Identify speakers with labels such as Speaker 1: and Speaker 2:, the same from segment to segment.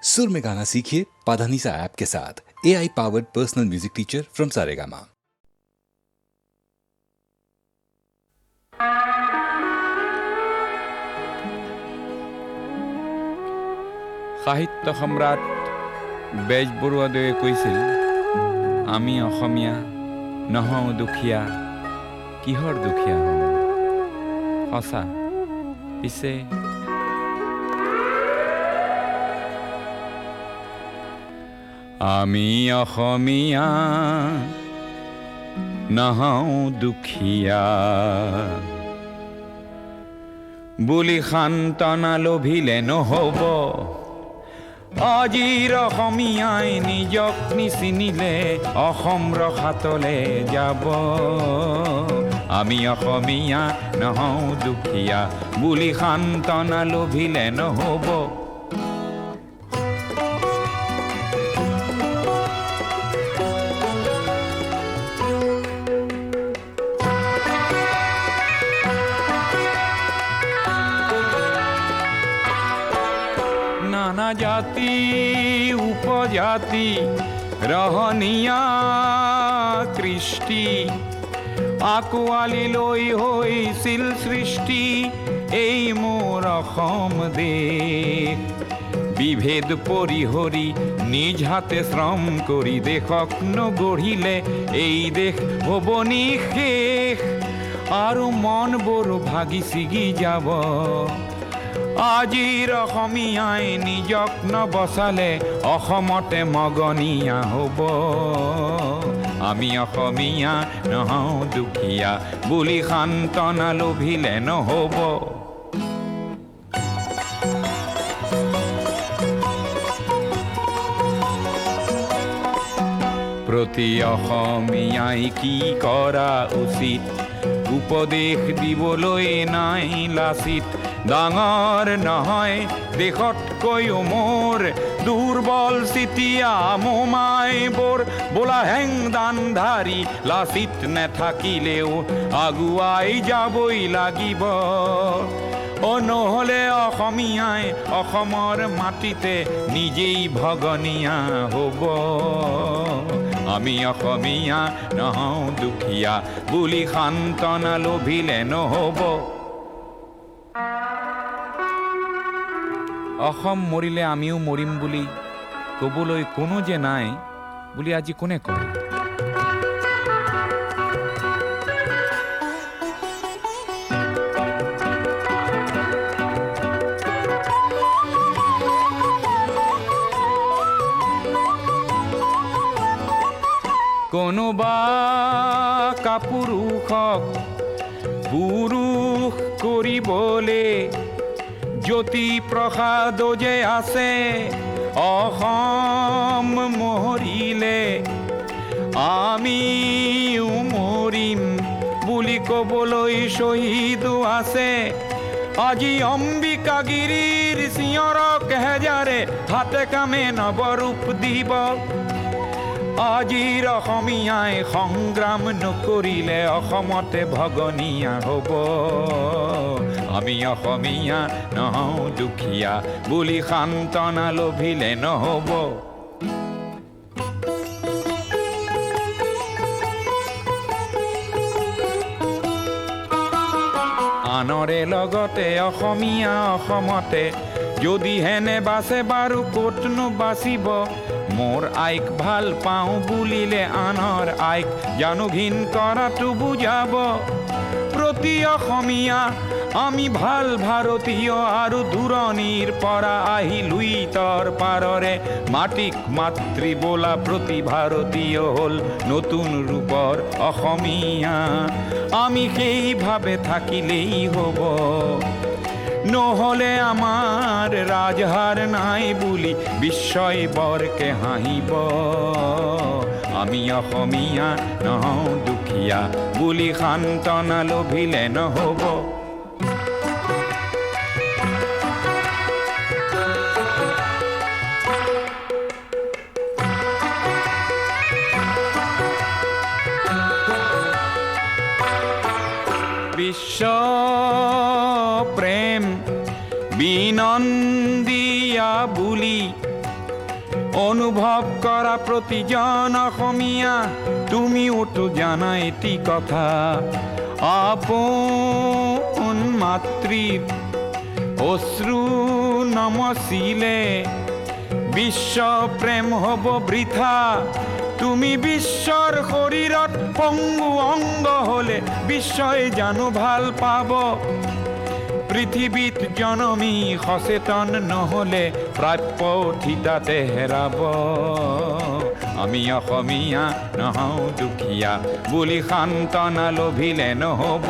Speaker 1: सुर में गाना सीखिए पाधानीसा ऐप के साथ। AI powered personal music teacher from Saregama.
Speaker 2: সাহিত্য সম্ৰাট বেজবৰুৱাদেৱে কৈছিল, আমি অসমীয়া নহওঁ দুখীয়া, কিহৰ দুখীয়া হওঁ? সঁচা। পিছে আমি অসমীয়া নহওঁ দুখীয়া বুলি সান্তনা লভিলে নহ'ব। আজিৰ অসমীয়াই নিজক নিচিনিলে অসম ৰসাতলে যাব। আমি অসমীয়া নহওঁ দুখীয়া বুলি সান্তনা লভিলে নহ'ব। নানা জাতি উপজাতি ৰহনীয়া কৃষ্টি আকোৱালি লৈ হৈছিল সৃষ্টি এই মোৰ অসম দেশ। বিভেদ পৰিহৰি নিজ হাতে শ্ৰম কৰি দেশক নগঢ়িলে এই দেশ হ'ব নিশেষ আৰু মনবোৰ ভাগি ছিগি যাব। আজিৰ অসমীয়াই নিজক নবচালে অসমতে মগনীয়া হ'ব। আমি অসমীয়া নহওঁ দুখীয়া বুলি সান্তনা লভিলে নহ'ব। প্ৰতি অসমীয়াই কি কৰা উচিত উপদেশ দিবলৈ নাই লাচিত। ডাঙৰ নহয় দেশতকৈও মোৰ দুৰ্বল চিতিয়া মোমাইবোৰ বোলা হেংদান ধাৰি লাচিত নেথাকিলেও আগুৱাই যাবই লাগিব। নহ'লে অসমীয়াই অসমৰ মাটিতে নিজেই ভগনীয়া হ'ব। আমি অসমীয়া নহওঁ দুখীয়া বুলি সান্তনা লভিলে নহ'ব। অসম মৰিলে আমিও মৰিম বুলি ক'বলৈ কোনো যে নাই বুলি আজি কোনে কয়? কোনোবা কাপুৰুষক পুৰুষ কৰিবলে জ্যোতি প্ৰসাদ যে আছে অসম মৰিলে আমিও মৰিম বুলি ক'বলৈ শ্বহীদো আছে। আজি অম্বিকাগিৰিৰ চিঞৰক হেজাৰে হাতে কামে নৱৰূপ দিব। আজিৰ অসমীয়াই সংগ্ৰাম নকৰিলে অসমতে ভগনীয়া হ'ব। আমি অসমীয়া নহওঁ দুখীয়া বুলি সান্তনা লভিলে নহ'ব। আনৰে লগতে অসমীয়া অসমতে যদি হেনে বাচে বাৰু ক'তনো বাচিব। মোৰ আইক ভাল পাওঁ বুলিলে আনৰ আইক জানো ঘিণ কৰাটো বুজাব। প্ৰতি অসমীয়া আমি ভাল ভাৰতীয় আৰু দূৰণিৰ পৰা আহি লুইতৰ পাৰৰে মাটিক মাতৃ বোলা প্ৰতি ভাৰতীয় হ'ল নতুন ৰূপৰ অসমীয়া। আমি সেইভাৱে থাকিলেই হ'ব। নহ'লে আমাৰ ৰাজহাৰ নাই বুলি বিশ্বই বৰকে হাঁহিব। আমি অসমীয়া নহওঁ দুখীয়া বুলি সান্তনা লভিলে নহ'ব। বিশ্ব প্ৰেম বিনন্দিয়া বুলি অনুভৱ কৰা প্ৰতিজন অসমীয়া তুমিওতো জানা এটি কথা, আপোন মাতৃৰ অশ্ৰু নমচিলে বিশ্ব প্ৰেম হ'ব বৃথা। তুমি বিশ্বৰ শৰীৰত পংগু অংগ হলে বিশ্বই জানো ভাল পাব। পৃথিৱীত জনমী সচেতন নহলে প্ৰাপ্য থিতাতে হেৰাব। আমি অসমীয়া নহওঁ দুখীয়া বুলি সান্তনা লভিলে নহব।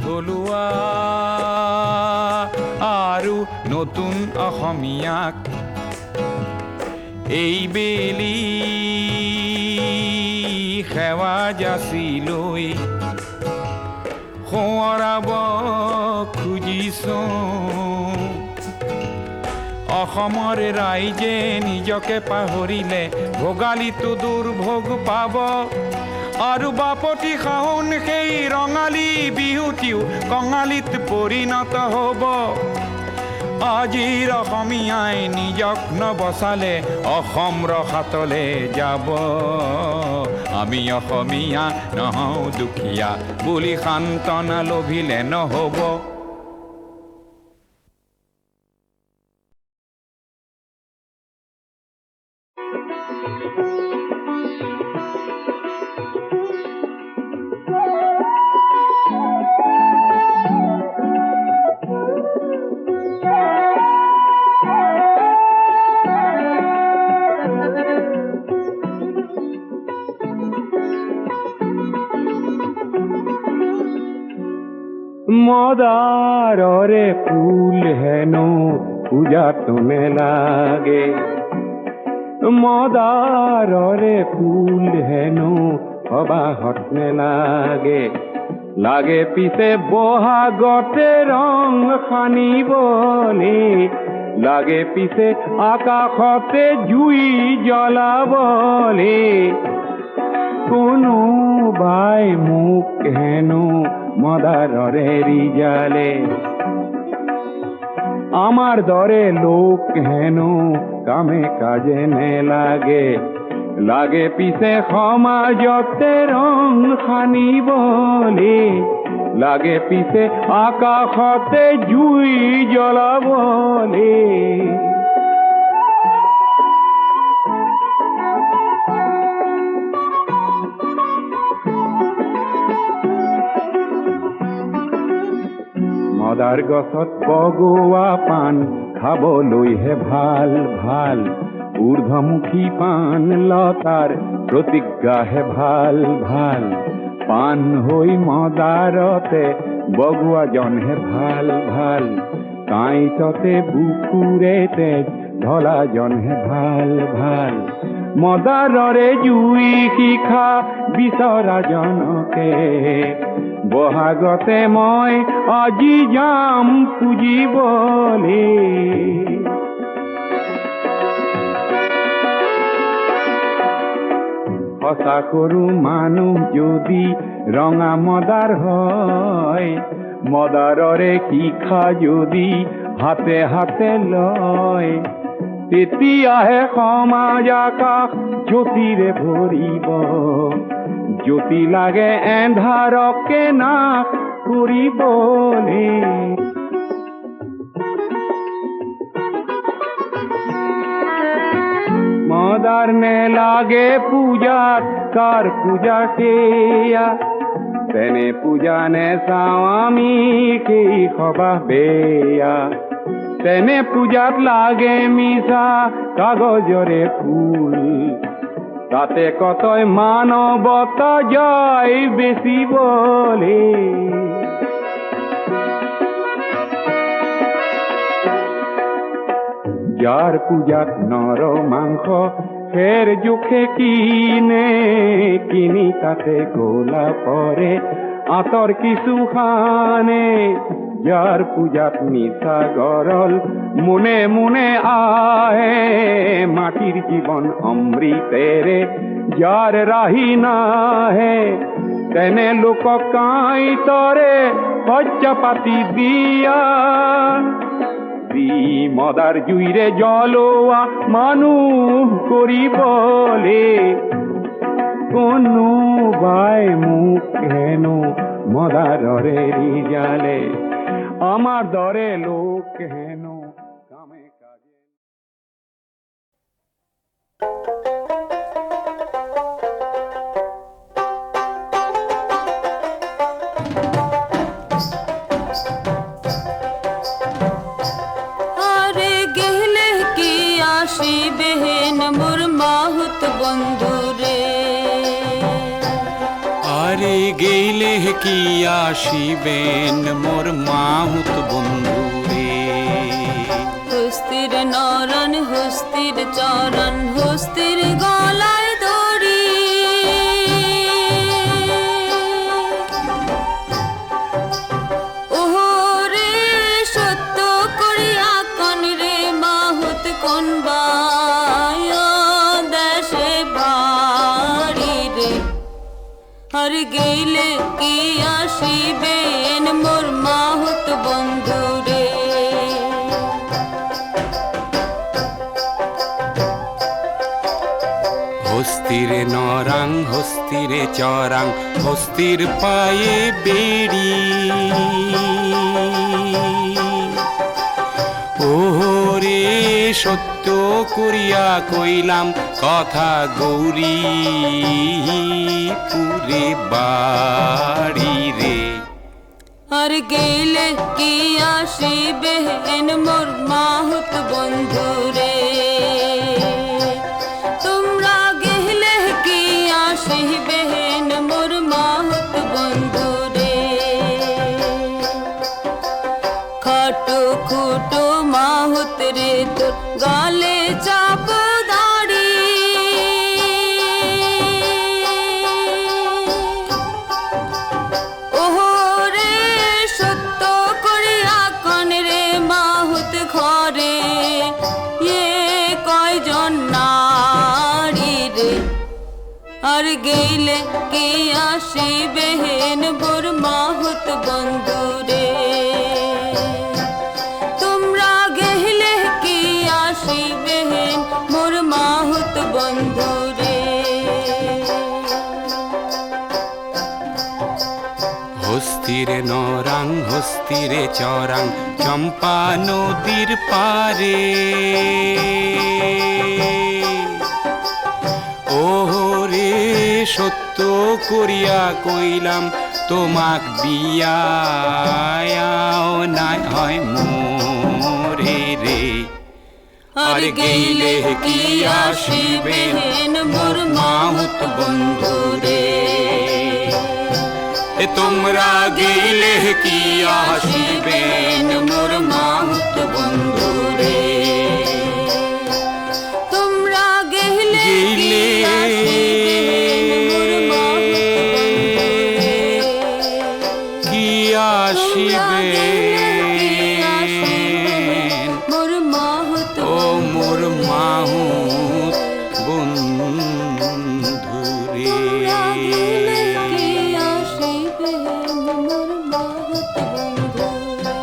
Speaker 2: থলুৱা আৰু নতুন অসমীয়াক এইবেলি সেৱা যাচি লৈ সোঁৱৰাব খুজিছোঁ। অসমৰ ৰাইজে নিজকে পাহৰিলে ভোগালীতো দুৰ্ভোগ পাব। আৰু বাপতি শাওণ সেই ৰঙালী বিহুটিও কঙালীত পৰিণত হ'ব। আজিৰ অসমীয়াই নিজক নবচালে অসম ৰসাতলে যাব। আমি অসমীয়া নহওঁ দুখীয়া বুলি সান্তনা লভিলে নহব।
Speaker 3: মদাররে ফুল হেন পূজাত নেলাগে। মদাররে ফুল হেন সবাহত নেলাগে। লাগে পিছে বহাগতে ৰং সানিবলে। লাগে পিছে আকাশতে জুই জ্বলাবলে। কোনোবাই মোক হেনো মদাররে রিজালে। আমার দরে লোক হেন কামে কাজে নেলাগে। লাগে পিছে সমাজতে রং সানিবলে। লাগে পিছে আকাশতে জুই জ্বলাবলে। মদাৰ গছত বগোৱা পাণ খাবলৈহে ভাল ভাল। ঊৰ্ধ্বমুখী পাণ লতাৰ প্ৰতিজ্ঞাহে ভাল ভাল। পাণ হৈ মদাৰতে বগোৱাজনহে ভাল ভাল। কাঁইটতে বুকুৰে তেজ ঢলাজনহে ভাল ভাল। মদাৰৰে জুই শিখা বিচৰাজনকে বহাগতে মই আজি যাম পুজিবলে। সঁচা সৰু মানুহ যদি ৰঙা মদাৰ হয়। মদাৰৰে শিখা যদি হাতে হাতে লয়। তেতিয়াহে সমাজ আকাশ জ্যোতিৰে ভৰিব। জ্যোতি লাগে এন্ধাৰকে নাশ কৰিবলে। মদাৰ নেলাগে পূজাত কাৰ পূজা সেয়া। তেনে পূজা নেচাওঁ আমি সেই সবাহ বেয়া। তেনে পূজাত লাগে মিছা কাগজৰে ফুল। তাতে কতই মানৱতা যায় বেচিবলে। যাৰ পূজাত নৰ মাংস ফেৰ জোখে কিনে। কিনি তাতে গোলা পৰে আঁতৰ কিছু খানে। যাৰ পূজাত নিচা গৰল মনে মনে আহে। মাটিৰ জীৱন অমৃতেৰে যাৰ ৰাহি নাহে। তেনে লোক কাই তরে খরচা পাতি দিয়া মদার জুইরে জলোয়া মানুষ করি বলে কোনো বাই মুখ হেন মদারে জালে আমার দরে লোক হেন কামে কাজে।
Speaker 4: আরে গেলে কি আসিবেন মোর মাহুত বন্ধু রে,
Speaker 5: আরে গেলে কি আসিবেন মোর মাহুত বন্ধু রে।
Speaker 4: হস্তির নরন হস্তির চরণ হস্তির গলায় দড়ি, ওহরে সত্য করিয়া কন রে মাহুত কোন বায় দেশে বাড়ি রে। আর গেলে কি আসিবেন মোর মাহুত বন্ধু রে।
Speaker 5: হস্তির নরাং হস্তিরে চরাং হস্তির পায়ে বেড়ি, ওরে সত্য করিয়া কইলাম কথা গৌরী পুরে বাড়ি রে।
Speaker 4: আর গেলে কি আসিবেন মোর মাহুত বন্ধু রে। তোমরা গেলে কি আসিবেন মোর মাহুত বন্ধু রে। খাটো খুটো মাহুত রে তোর গালে চাপ দাড়ি, ওহরে সত্য করিয়া কন রে মাহুত ঘরে এ কয়জন নারী রে। আর গেলে কি আসিবেন মোর মাহুত বন্ধু রে। তোমরা গেলে কি আসিবেন মোর মাহুত বন্ধু রে।
Speaker 5: হস্তিরে নরাং হস্তিরে চরাং চম্পা নদীর পারে, ওরে সত্য করিয়া কইলাম তোমাক বিয়াও নাই হয় মোরে রে। আর গেলে কি আসিবেন মোর মাহুত বন্ধু রে। তোমরা গেলে কি আসিবেন মোর মাহুত বন্ধু রে।
Speaker 4: তোমরা গেলে
Speaker 5: কি আসিবেন
Speaker 4: মোর মাহুত
Speaker 5: ও মোর মাহুত বন্ধু রে।
Speaker 4: কি আসিবেন মোর মাহুত বন্ধু রে।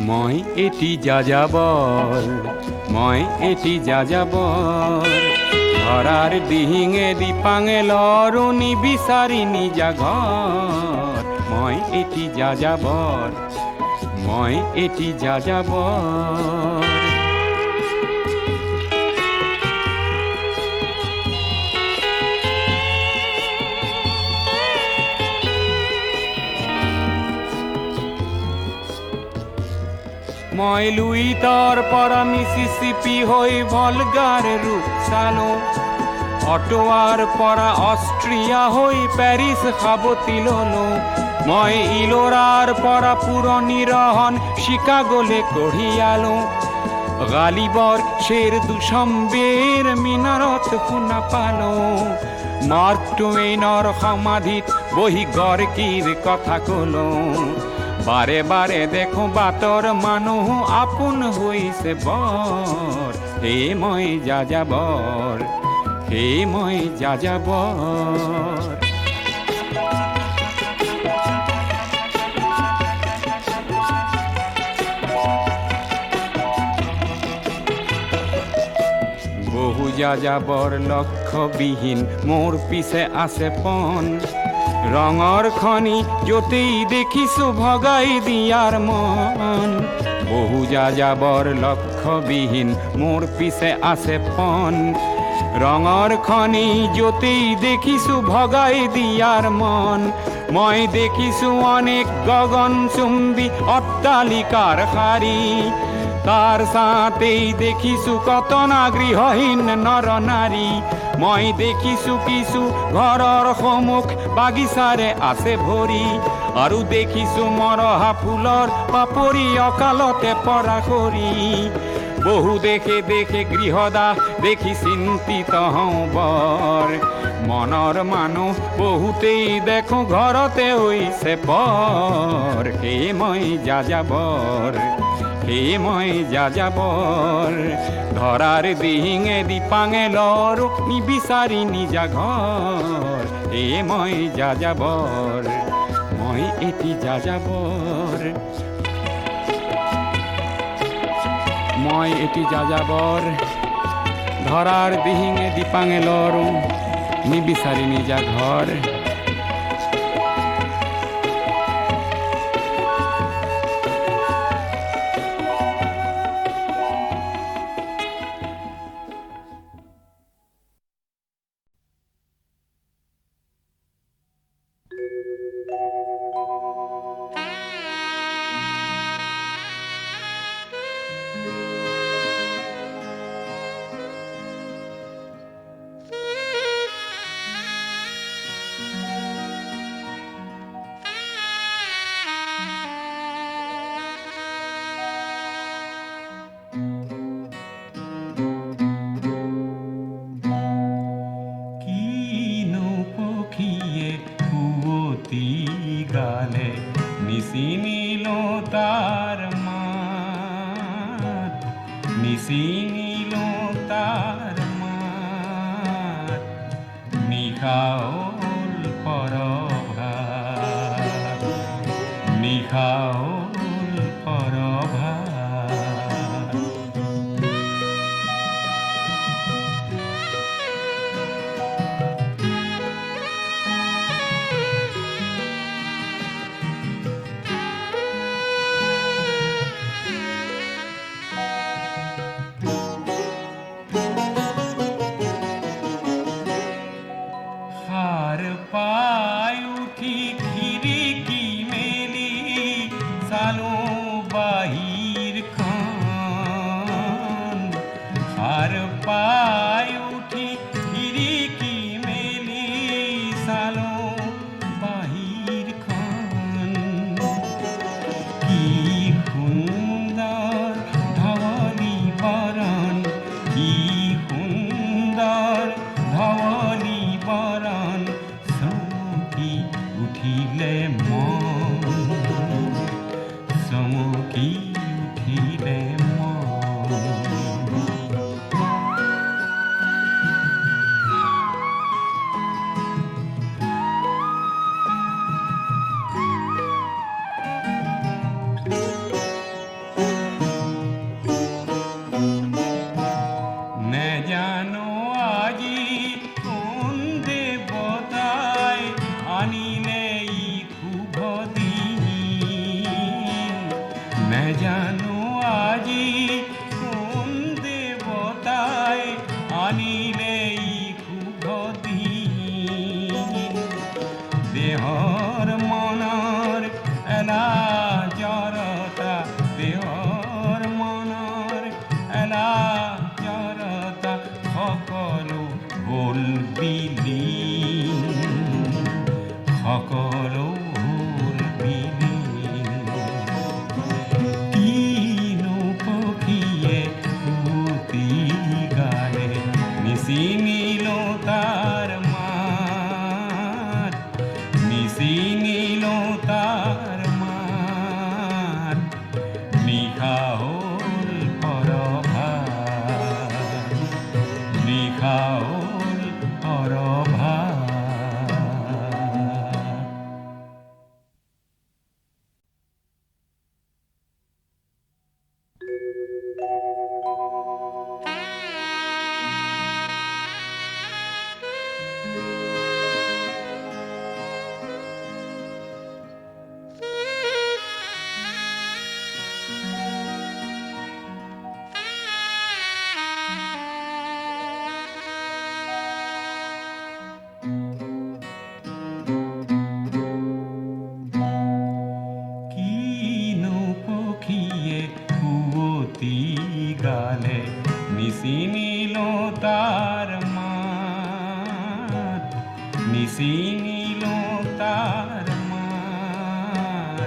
Speaker 5: মই এটি যাযাবর মই এটি যাযাবর ধরার ডিহিঙে দিপাঙে লরুনি বিচারিনি জাগর। মই এটি যাযাবর মই এটি যাযাবর। মই লুই তর পরা মিসিসিপি হই ভলগার রূপ সালো, অটোৱাৰ পৰা অষ্ট্ৰিয়া হৈ পেৰিছ খাবতিললো মই ইলোৰাৰ পৰা পুৰণি ৰহন চিকাগোলে কঢ়িয়ালো গালিবৰ শ্বেৰ দুচম্বেৰ মিনাৰত শুনা পালো মাৰ্ক টুৱেইনৰ সমাধিত বহি গৰ্কিৰ কথা কলো বাৰে বাৰে দেখো বাটৰ মানুহ আপোন হৈছে বৰ হে মই যাযাবৰ হে মই যাযাবৰ বহু যাযাবৰ লক্ষ্যবিহীন মোৰ পিছে আছে পণ ৰঙৰ খনি য'তেই দেখিছো ভগাই দিয়াৰ মন বহু যাযাবৰ লক্ষ্যবিহীন মোৰ পিছে আছে পণ ৰঙৰ খনি য'তেই দেখিছো ভগাই দিয়াৰ মন মই দেখিছো অনেক গগনচুম্বী অট্টালিকাৰ শাৰী তাৰ সাথেই দেখিছো কত না গৃহহীন নৰ নাৰী মই দেখিছো কিছু ঘৰৰ সন্মুখ বাগিচাৰে আছে ভৰি আৰু দেখিছো মৰহা ফুলৰ পাপৰি অকালতে পৰা কৰি বহু দেখে দেখে গৃহদাহ দেখি চিন্তিত হওঁ বৰ মনৰ মানুহ বহুতেই দেখো ঘৰতে হৈছে পৰ হে মই যাযাবৰ হে মই যাযাবৰ ধৰাৰ দিহিঙে দিপাঙেলৰ নিবিচাৰি নিজা ঘৰ হে মই যাযাবৰ মই এটি যাযাবৰ মই এটি যাযাবৰ ধৰাৰ দিহিঙে দিপাঙেলৰ নিবিচাৰি নিজা ঘৰ গালে নিচিনিলো তাৰ মাত নিচিনিলো তাৰ মাত নিশাওল পৰভাত নিশাওল পৰভাত পাই উঠি খিৰিকী মেলি চালো বাহিৰখন সাৰ পাই উঠি খিৰিকী মেলি চালো বাহিৰখন কি সুন্দৰ ধৱলী বৰণ কি সুন্দৰ ধৱলী বৰণ উঠিলে মন চমকি উঠিলে নেজানো আজি কোন দেৱতাই আনিলে ই শুভ দিন নেজানো আজি কোন দেৱতাই আনিলে ই শুভ দিন দেহৰ মনৰ এলা জড়তা দেহৰ মনৰ এলা জড়তা সকলো গ'ল নিশি নীল তার মার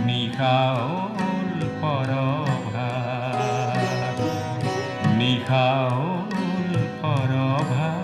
Speaker 5: নিশাওল পরভাত নিশাওল পরভাত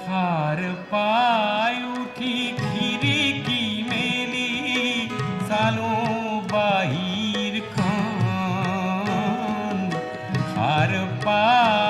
Speaker 5: হার পায় উঠি খিড়কি মেলি সালো বাহির খান হার পায়